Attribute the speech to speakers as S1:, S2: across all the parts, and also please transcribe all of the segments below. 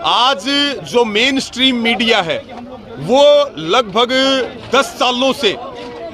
S1: आज जो main stream media है वो लगभग 10 सालों से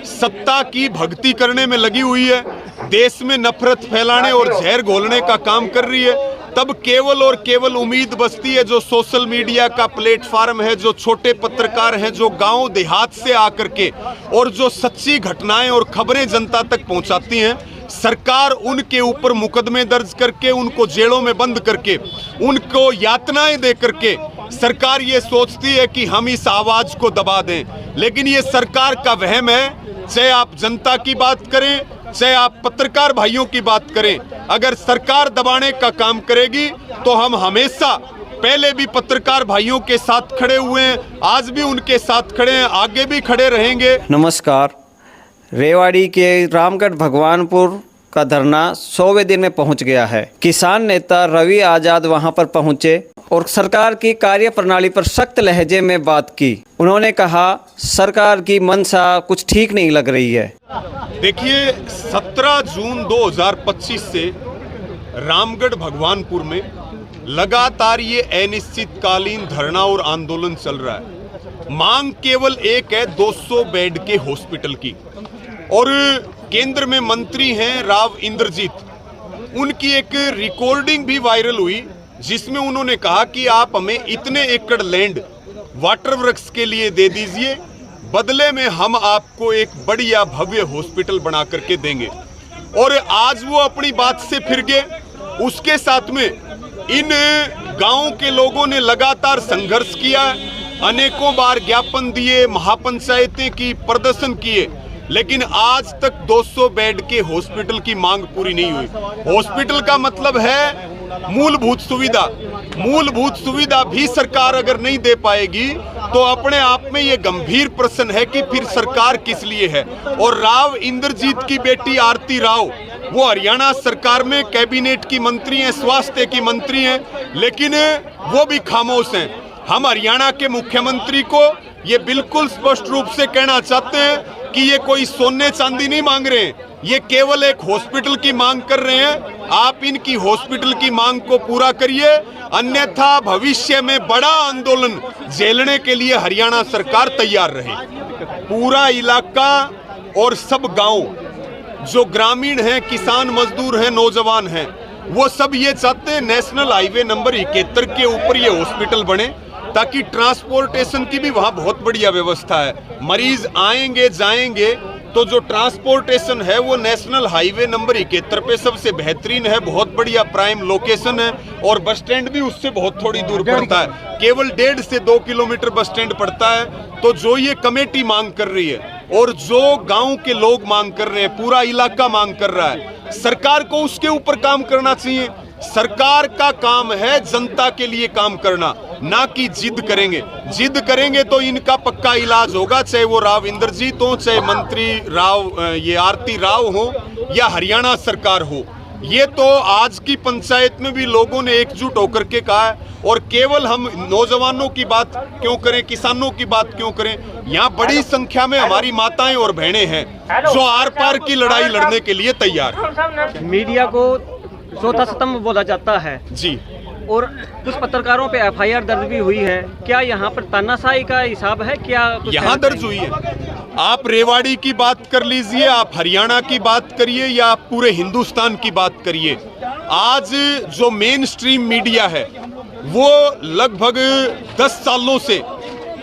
S1: सत्ता की भक्ति करने में लगी हुई है, देश में नफरत फैलाने और जहर घोलने का काम कर रही है। तब केवल और केवल उम्मीद बचती है जो सोशल मीडिया का प्लेटफार्म है, जो छोटे पत्रकार हैं, जो गांव देहात से आकर के और जो सच्ची घटनाएं और खबरें जनता तक पहुंचाती हैं। सरकार उनके ऊपर मुकदमे दर्ज करके, उनको जेलों में बंद करके, उनको यातनाएं दे करके सरकार ये सोचती है कि हम इस आवाज को दबा दें, लेकिन ये सरकार का वहम है। चाहे आप जनता की बात करें, चाहे आप पत्रकार भाइयों की बात करें, अगर सरकार दबाने का काम करेगी तो हम हमेशा पहले भी पत्रकार भाइयों के साथ खड़े हुए हैं, आज भी उनके साथ खड़े हैं, आगे भी खड़े रहेंगे।
S2: नमस्कार। रेवाड़ी के रामगढ़ भगवानपुर का धरना 100वें दिन में पहुंच गया है। किसान नेता रवि आजाद वहां पर पहुंचे और सरकार की कार्यप्रणाली पर सख्त लहजे में बात की। उन्होंने कहा सरकार की मंशा कुछ ठीक नहीं लग रही है।
S1: देखिए, 17 जून 2025 से रामगढ़ भगवानपुर में लगातार ये अनिश्चितकालीन धरना और आंदोलन चल रहा है। मांग केवल एक है, 200 बेड के हॉस्पिटल की। और केंद्र में मंत्री हैं राव इंद्रजीत, उनकी एक रिकॉर्डिंग भी वायरल हुई जिसमें उन्होंने कहा कि आप हमें इतने एकड़ लैंड वाटर वर्क्स के लिए दे दीजिए, बदले में हम आपको एक बढ़िया भव्य हॉस्पिटल बना करके देंगे। और आज वो अपनी बात से फिर गए। उसके साथ में इन गांवों के लोगों ने लगातार संघर्ष किया, अनेकों बार ज्ञापन दिए, महापंचायतें की, प्रदर्शन किए, लेकिन आज तक 200 बेड के हॉस्पिटल की मांग पूरी नहीं हुई। हॉस्पिटल का मतलब है मूलभूत सुविधा। मूलभूत सुविधा भी सरकार अगर नहीं दे पाएगी तो अपने आप में ये गंभीर प्रश्न है कि फिर सरकार किस लिए है। और राव इंद्रजीत की बेटी आरती राव, वो हरियाणा सरकार में कैबिनेट की मंत्री हैं, स्वास्थ्य की मंत्री हैं, लेकिन वो भी खामोश हैं। हम हरियाणा के मुख्यमंत्री को ये बिल्कुल स्पष्ट रूप से कहना चाहते हैं कि ये कोई सोने चांदी नहीं मांग रहे हैं, ये केवल एक हॉस्पिटल की मांग कर रहे हैं। आप इनकी हॉस्पिटल की मांग को पूरा करिए, अन्यथा भविष्य में बड़ा आंदोलन झेलने के लिए हरियाणा सरकार तैयार रहे। पूरा इलाका और सब गांव जो ग्रामीण हैं, किसान मजदूर हैं, नौजवान हैं, वो सब ये चाहते हैं नेशनल हाईवे नंबर 71 के ऊपर ये हॉस्पिटल बने, ताकि ट्रांसपोर्टेशन की भी वहाँ बहुत बढ़िया व्यवस्था है। मरीज आएंगे जाएंगे तो जो ट्रांसपोर्टेशन है वो नेशनल हाईवे नंबर 71 पे सबसे बेहतरीन है, बहुत बढ़िया प्राइम लोकेशन है। और बस स्टैंड भी उससे बहुत थोड़ी दूर पड़ता है, केवल 1.5 से 2 किलोमीटर बस स्टैंड पड़ता है। तो जो ये कमेटी मांग कर रही है और जो गांव के लोग मांग कर रहे हैं, पूरा इलाका मांग कर रहा है, सरकार को उसके ऊपर काम करना चाहिए। सरकार का काम है जनता के लिए काम करना, ना कि जिद करेंगे। जिद करेंगे तो इनका पक्का इलाज होगा, चाहे वो राव इंद्रजीत हो, चाहे मंत्री राव ये आरती राव हो या हरियाणा सरकार हो। ये तो आज की पंचायत में भी लोगों ने एकजुट होकर के कहा है। और केवल हम नौजवानों की बात क्यों करें, किसानों की बात क्यों करें, यहाँ बड़ी संख्या में हमारी माताएं और बहनें हैं जो आर पार की लड़ाई लड़ने के लिए तैयार।
S2: मीडिया को चौथा स्तंभ बोला जाता है
S1: जी,
S2: और कुछ पत्रकारों पे एफआईआर दर्ज भी हुई है। क्या यहाँ पर तानाशाही का हिसाब है? क्या
S1: यहाँ दर्ज हुई है? आप रेवाड़ी की बात कर लीजिए, आप हरियाणा की बात करिए, या आप पूरे हिंदुस्तान की बात करिए, आज जो मेन स्ट्रीम मीडिया है वो लगभग 10 सालों से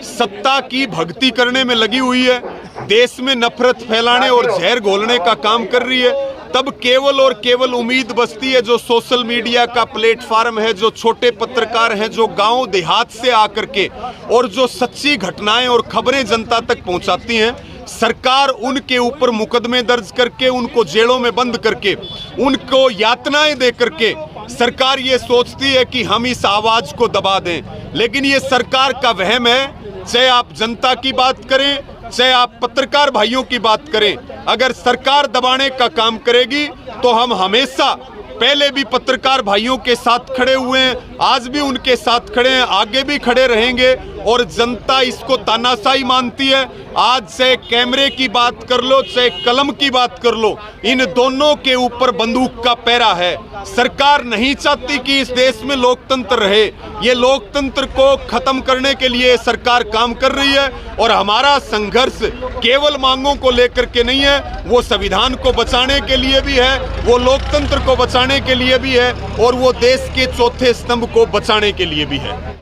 S1: सत्ता की भक्ति करने में लगी हुई है, देश में नफरत फैलाने और जहर घोलने का काम कर रही है। तब केवल और केवल उम्मीद बचती है जो सोशल मीडिया का प्लेटफार्म है, जो छोटे पत्रकार हैं, जो गांव देहात से आकर के और जो सच्ची घटनाएं और खबरें जनता तक पहुंचाती हैं। सरकार उनके ऊपर मुकदमे दर्ज करके, उनको जेलों में बंद करके, उनको यातनाएं दे करके सरकार ये सोचती है कि हम इस आवाज को दबा दें, लेकिन ये सरकार का वहम है। चाहे आप जनता की बात करें, चाहे आप पत्रकार भाइयों की बात करें, अगर सरकार दबाने का काम करेगी तो हम हमेशा पहले भी पत्रकार भाइयों के साथ खड़े हुए हैं, आज भी उनके साथ खड़े हैं, आगे भी खड़े रहेंगे। और जनता इसको तानाशाही मानती है। आज चाहे कैमरे की बात कर लो, चाहे कलम की बात कर लो, इन दोनों के ऊपर बंदूक का पैरा है। सरकार नहीं चाहती कि इस देश में लोकतंत्र रहे। ये लोकतंत्र को खत्म करने के लिए सरकार काम कर रही है और हमारा संघर्ष केवल मांगों को लेकर के नहीं है, वो संविधान को बचाने के लिए भी है, वो लोकतंत्र को बचाने के लिए भी है और वो देश के चौथे स्तंभ को बचाने के लिए भी है।